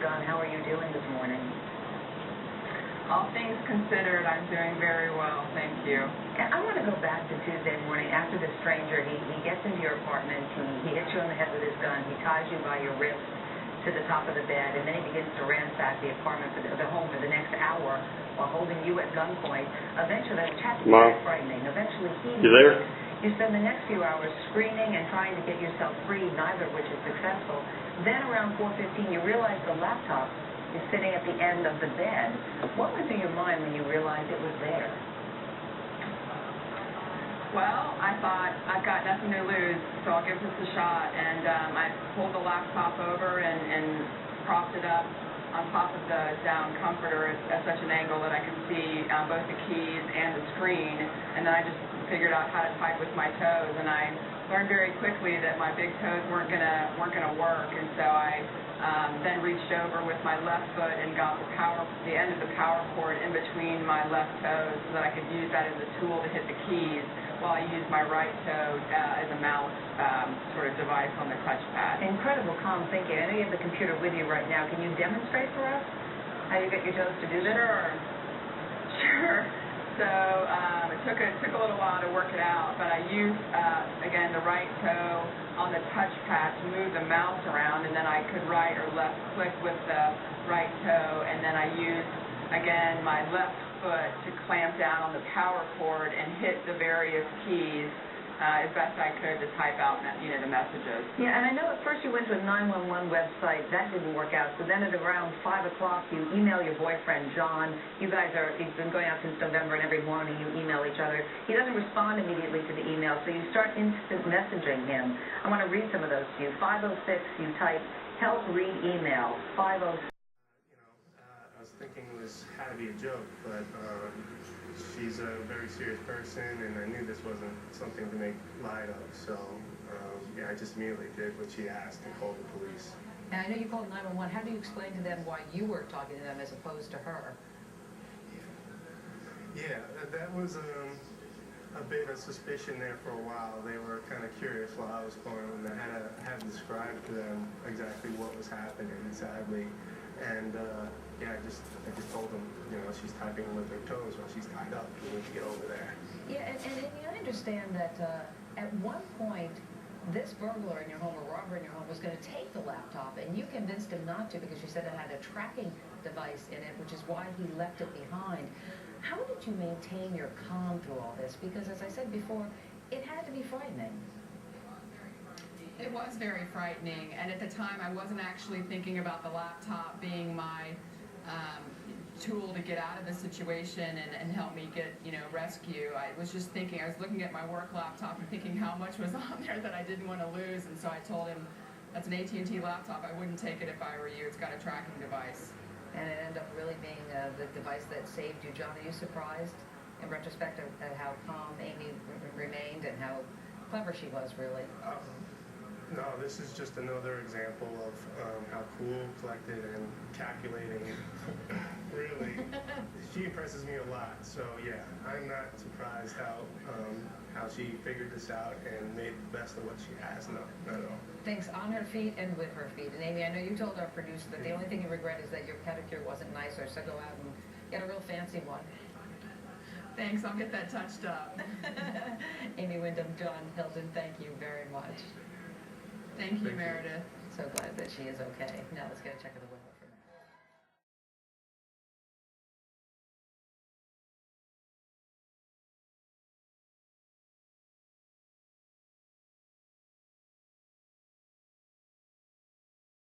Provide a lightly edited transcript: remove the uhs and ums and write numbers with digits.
gun. How are you doing this morning? All things considered, I'm doing very well, thank you. And I want to go back to Tuesday morning after the stranger. He gets into your apartment. He hits you on the head with his gun. He ties you by your wrist to the top of the bed, and then he begins to ransack the apartment, the home for the next hour while holding you at gunpoint. Eventually, which has to be very frightening. Eventually, he leaves. You spend the next few hours screaming and trying to get yourself free, neither of which is successful. Then around 4:15, you realize the laptop is sitting at the end of the bed. What went through your mind when you realized it was there? Well, I thought, I've got nothing to lose, so I'll give this a shot. And I pulled the laptop over and propped it up on top of the down comforter at such an angle that I could see both the keys and the screen. And then I just figured out how to type with my toes. And I learned very quickly that my big toes weren't gonna work. And so I then reached over with my left foot and got the end of the power cord in between my left toes so that I could use that as a tool to hit the keys while I used my right toe as a mouse sort of device on the touchpad. Incredible calm thinking. I know you have the computer with you right now. Can you demonstrate for us how you get your toes to do that? Sure. So it took a little while to work it out, but I used, again, the right toe on the touchpad to move the mouse around, and then I could right or left click with the right toe, and then I used, again, my left foot to clamp down on the power cord and hit the various keys as best I could to type out, the messages. Yeah, and I know at first you went to a 911 website. That didn't work out. So then at around 5 o'clock, you email your boyfriend, John. He's been going out since November, and every morning you email each other. He doesn't respond immediately to the email, so you start instant messaging him. I want to read some of those to you. 506, you type, help read email. 506. I was thinking it had to be a joke, but she's a very serious person, and I knew this wasn't something to make light of, so yeah, I just immediately did what she asked and called the police. And I know you called 911. How do you explain to them why you were talking to them as opposed to her? Yeah, that was a bit of a suspicion there for a while. They were kind of curious while I was calling them. I had to describe to them exactly what was happening, sadly. And yeah, I just told them, she's typing with her toes while she's tied up. You need to get over there. Yeah, and I understand that at one point, this burglar in your home or robber in your home was going to take the laptop, and you convinced him not to because you said it had a tracking device in it, which is why he left it behind. How did you maintain your calm through all this? Because, as I said before, it had to be frightening. It was very frightening, and at the time I wasn't actually thinking about the laptop being my tool to get out of the situation and help me get, rescue. I was just thinking, I was looking at my work laptop and thinking how much was on there that I didn't want to lose, and so I told him, that's an AT&T laptop, I wouldn't take it if I were you, it's got a tracking device. And it ended up really being the device that saved you. John, are you surprised in retrospect at how calm Amy remained and how clever she was, really? No, this is just another example of how cool, collected, and calculating. Really, she impresses me a lot. So yeah, I'm not surprised how she figured this out and made the best of what she has. No, not at all. Things on her feet and with her feet. And Amy, I know you told our producer that the only thing you regret is that your pedicure wasn't nicer. So go out and get a real fancy one. Thanks, I'll get that touched up. Amy Wyndham, John Hilton, thank you very much. Thank you, Meredith. So glad that she is okay. Now let's get a check of the